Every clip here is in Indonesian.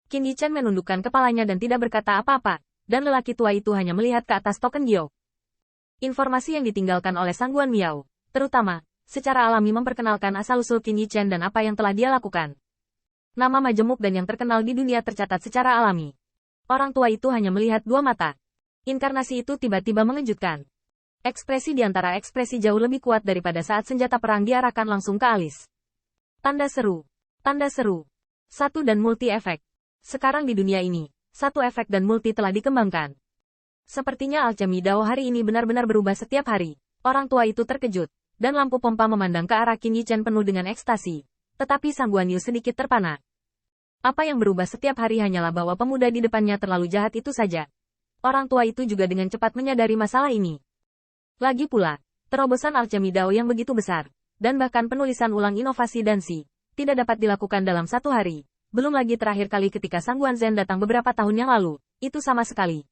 Qin Yichen menundukkan kepalanya dan tidak berkata apa-apa, dan lelaki tua itu hanya melihat ke atas token giok. Informasi yang ditinggalkan oleh Sangguan Miao, terutama, secara alami memperkenalkan asal-usul Qin Yichen dan apa yang telah dia lakukan. Nama majemuk dan yang terkenal di dunia tercatat secara alami. Orang tua itu hanya melihat dua mata. Inkarnasi itu tiba-tiba mengejutkan. Ekspresi di antara ekspresi jauh lebih kuat daripada saat senjata perang diarahkan langsung ke alis. Tanda seru. Tanda seru. Satu dan multi efek. Sekarang di dunia ini, satu efek dan multi telah dikembangkan. Sepertinya alchemy Dao hari ini benar-benar berubah setiap hari. Orang tua itu terkejut, dan lampu pompa memandang ke arah Qin Yichen penuh dengan ekstasi. Tetapi Sang Guanyu sedikit terpana. Apa yang berubah setiap hari hanyalah bahwa pemuda di depannya terlalu jahat itu saja. Orang tua itu juga dengan cepat menyadari masalah ini. Lagi pula, terobosan alchemy Dao yang begitu besar, dan bahkan penulisan ulang inovasi Danzi, tidak dapat dilakukan dalam satu hari. Belum lagi terakhir kali ketika Sang Guanzhen datang beberapa tahun yang lalu, itu sama sekali.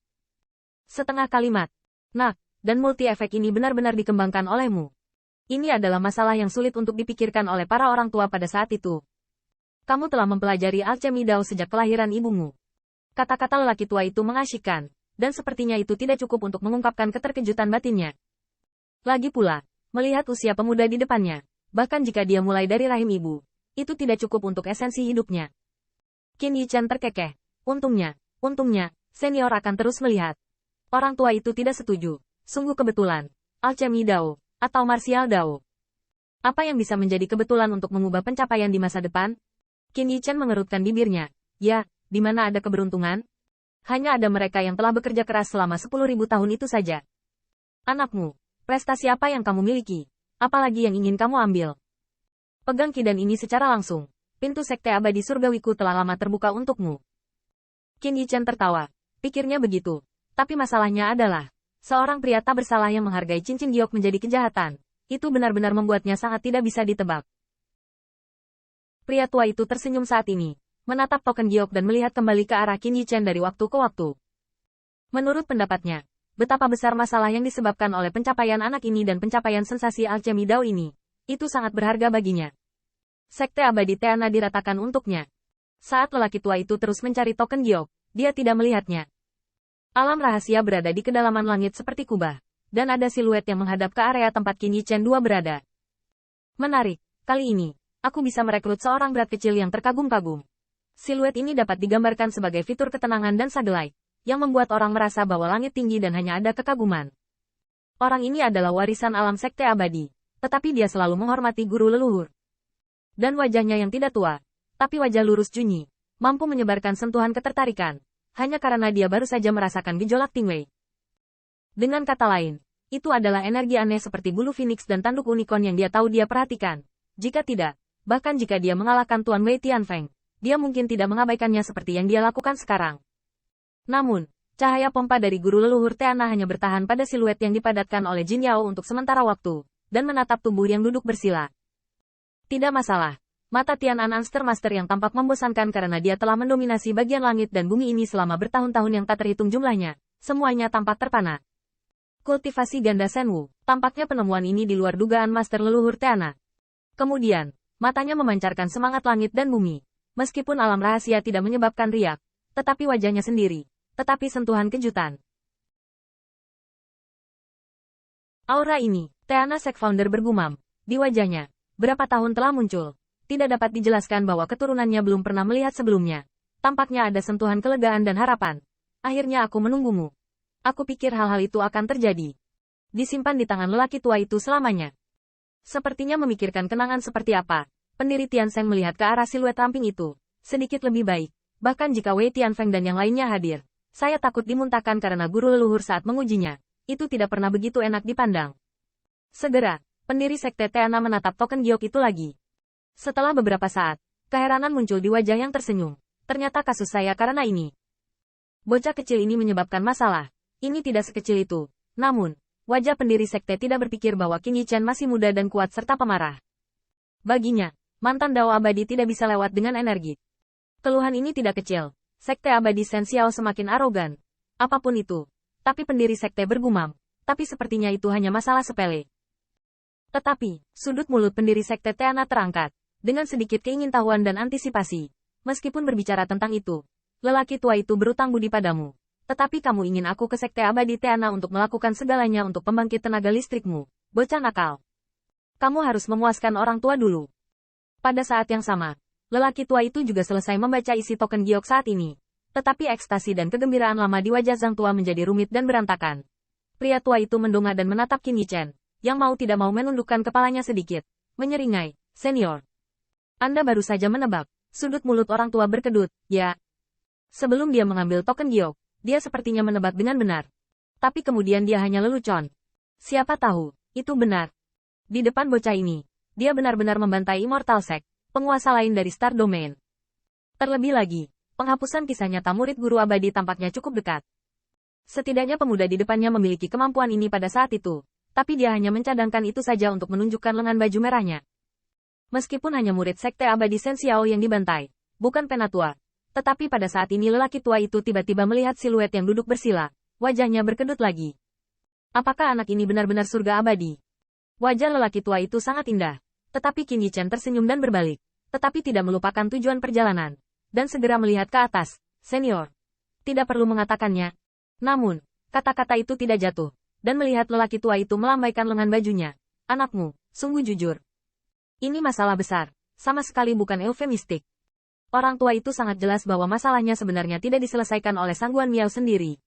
Setengah kalimat. Nah, dan multi efek ini benar-benar dikembangkan olehmu. Ini adalah masalah yang sulit untuk dipikirkan oleh para orang tua pada saat itu. Kamu telah mempelajari alchemy Dao sejak kelahiran ibumu. Kata-kata lelaki tua itu mengasyikkan, dan sepertinya itu tidak cukup untuk mengungkapkan keterkejutan batinnya. Lagi pula, melihat usia pemuda di depannya, bahkan jika dia mulai dari rahim ibu, itu tidak cukup untuk esensi hidupnya. Qin Yichen terkekeh. Untungnya, senior akan terus melihat. Orang tua itu tidak setuju. Sungguh kebetulan. Alchemy Dao, atau Martial Dao. Apa yang bisa menjadi kebetulan untuk mengubah pencapaian di masa depan? Qin Yichen mengerutkan bibirnya. Ya, di mana ada keberuntungan? Hanya ada mereka yang telah bekerja keras selama 10.000 tahun itu saja. Anakmu, prestasi apa yang kamu miliki? Apalagi yang ingin kamu ambil? Pegang kidan ini secara langsung. Pintu sekte abadi surgawiku telah lama terbuka untukmu. Qin Yichen tertawa. Pikirnya begitu. Tapi masalahnya adalah, seorang pria tak bersalah yang menghargai cincin giok menjadi kejahatan. Itu benar-benar membuatnya sangat tidak bisa ditebak. Pria tua itu tersenyum saat ini, menatap token giok dan melihat kembali ke arah Qin Yichen dari waktu ke waktu. Menurut pendapatnya, betapa besar masalah yang disebabkan oleh pencapaian anak ini dan pencapaian sensasi alchemy Dao ini, itu sangat berharga baginya. Sekte abadi Teana diratakan untuknya. Saat lelaki tua itu terus mencari token giok, dia tidak melihatnya. Alam rahasia berada di kedalaman langit seperti kubah, dan ada siluet yang menghadap ke area tempat Qin Yichen II berada. Menarik, kali ini, aku bisa merekrut seorang berat kecil yang terkagum-kagum. Siluet ini dapat digambarkan sebagai fitur ketenangan dan sagelai, yang membuat orang merasa bahwa langit tinggi dan hanya ada kekaguman. Orang ini adalah warisan alam sekte abadi, tetapi dia selalu menghormati guru leluhur. Dan wajahnya yang tidak tua, tapi wajah lurus Junyi, mampu menyebarkan sentuhan ketertarikan, hanya karena dia baru saja merasakan gejolak Tingwei. Dengan kata lain, itu adalah energi aneh seperti bulu phoenix dan tanduk unicorn yang dia tahu dia perhatikan. Jika tidak, bahkan jika dia mengalahkan Tuan Wei Tianfeng, dia mungkin tidak mengabaikannya seperti yang dia lakukan sekarang. Namun, cahaya pompa dari guru leluhur Teana hanya bertahan pada siluet yang dipadatkan oleh Jin Yao untuk sementara waktu, dan menatap tubuh yang duduk bersila. Tidak masalah. Mata Tian An Master yang tampak membosankan karena dia telah mendominasi bagian langit dan bumi ini selama bertahun-tahun yang tak terhitung jumlahnya. Semuanya tampak terpana. Kultivasi ganda Senwu. Tampaknya penemuan ini di luar dugaan Master leluhur Teana. Kemudian, matanya memancarkan semangat langit dan bumi. Meskipun alam rahasia tidak menyebabkan riak, tetapi wajahnya sendiri. Tetapi sentuhan kejutan. Aura ini, Teana Sek Founder bergumam. Di wajahnya. Berapa tahun telah muncul? Tidak dapat dijelaskan bahwa keturunannya belum pernah melihat sebelumnya. Tampaknya ada sentuhan kelegaan dan harapan. Akhirnya aku menunggumu. Aku pikir hal-hal itu akan terjadi. Disimpan di tangan lelaki tua itu selamanya. Sepertinya memikirkan kenangan seperti apa. Pendiri Tiansheng melihat ke arah siluet ramping itu. Sedikit lebih baik. Bahkan jika Wei Tianfeng dan yang lainnya hadir. Saya takut dimuntahkan karena guru leluhur saat mengujinya. Itu tidak pernah begitu enak dipandang. Segera. Pendiri sekte Teana menatap token giok itu lagi. Setelah beberapa saat, keheranan muncul di wajah yang tersenyum. Ternyata kasus saya karena ini. Bocah kecil ini menyebabkan masalah. Ini tidak sekecil itu. Namun, wajah pendiri sekte tidak berpikir bahwa Qin Yichen masih muda dan kuat serta pemarah. Baginya, mantan Dao abadi tidak bisa lewat dengan energi. Keluhan ini tidak kecil. Sekte abadi Shen Xiao semakin arogan. Apapun itu. Tapi pendiri sekte bergumam. Tapi sepertinya itu hanya masalah sepele. Tetapi, sudut mulut pendiri sekte Teana terangkat, dengan sedikit keingintahuan dan antisipasi. Meskipun berbicara tentang itu, lelaki tua itu berutang budi padamu. Tetapi kamu ingin aku ke Sekte Abadi Teana untuk melakukan segalanya untuk pembangkit tenaga listrikmu, bocah nakal. Kamu harus memuaskan orang tua dulu. Pada saat yang sama, lelaki tua itu juga selesai membaca isi token giok saat ini. Tetapi ekstasi dan kegembiraan lama di wajah Zhang Tua menjadi rumit dan berantakan. Pria tua itu mendongak dan menatap Qin Yichen, yang mau tidak mau menundukkan kepalanya sedikit. Menyeringai, senior. Anda baru saja menebak. Sudut mulut orang tua berkedut, ya. Sebelum dia mengambil token giok, dia sepertinya menebak dengan benar. Tapi kemudian dia hanya lelucon. Siapa tahu, itu benar. Di depan bocah ini, dia benar-benar membantai Immortal Sect, penguasa lain dari Star Domain. Terlebih lagi, penghapusan kisah nyata murid guru abadi tampaknya cukup dekat. Setidaknya pemuda di depannya memiliki kemampuan ini pada saat itu, tapi dia hanya mencadangkan itu saja untuk menunjukkan lengan baju merahnya. Meskipun hanya murid Sekte Abadi Shen Xiao yang dibantai, bukan penatua. Tetapi pada saat ini lelaki tua itu tiba-tiba melihat siluet yang duduk bersila. Wajahnya berkedut lagi. Apakah anak ini benar-benar surga abadi? Wajah lelaki tua itu sangat indah. Tetapi Qin Yichen tersenyum dan berbalik. Tetapi tidak melupakan tujuan perjalanan. Dan segera melihat ke atas. Senior. Tidak perlu mengatakannya. Namun, kata-kata itu tidak jatuh. Dan melihat lelaki tua itu melambaikan lengan bajunya. Anakmu, sungguh jujur. Ini masalah besar. Sama sekali bukan eufemistik. Orang tua itu sangat jelas bahwa masalahnya sebenarnya tidak diselesaikan oleh Sangguan Miao sendiri.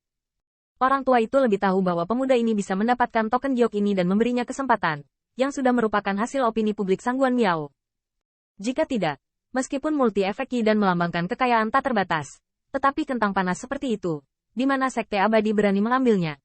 Orang tua itu lebih tahu bahwa pemuda ini bisa mendapatkan token giok ini dan memberinya kesempatan, yang sudah merupakan hasil opini publik Sangguan Miao. Jika tidak, meskipun multi-efek Qi dan melambangkan kekayaan tak terbatas, tetapi kentang panas seperti itu, di mana Sekte Abadi berani mengambilnya,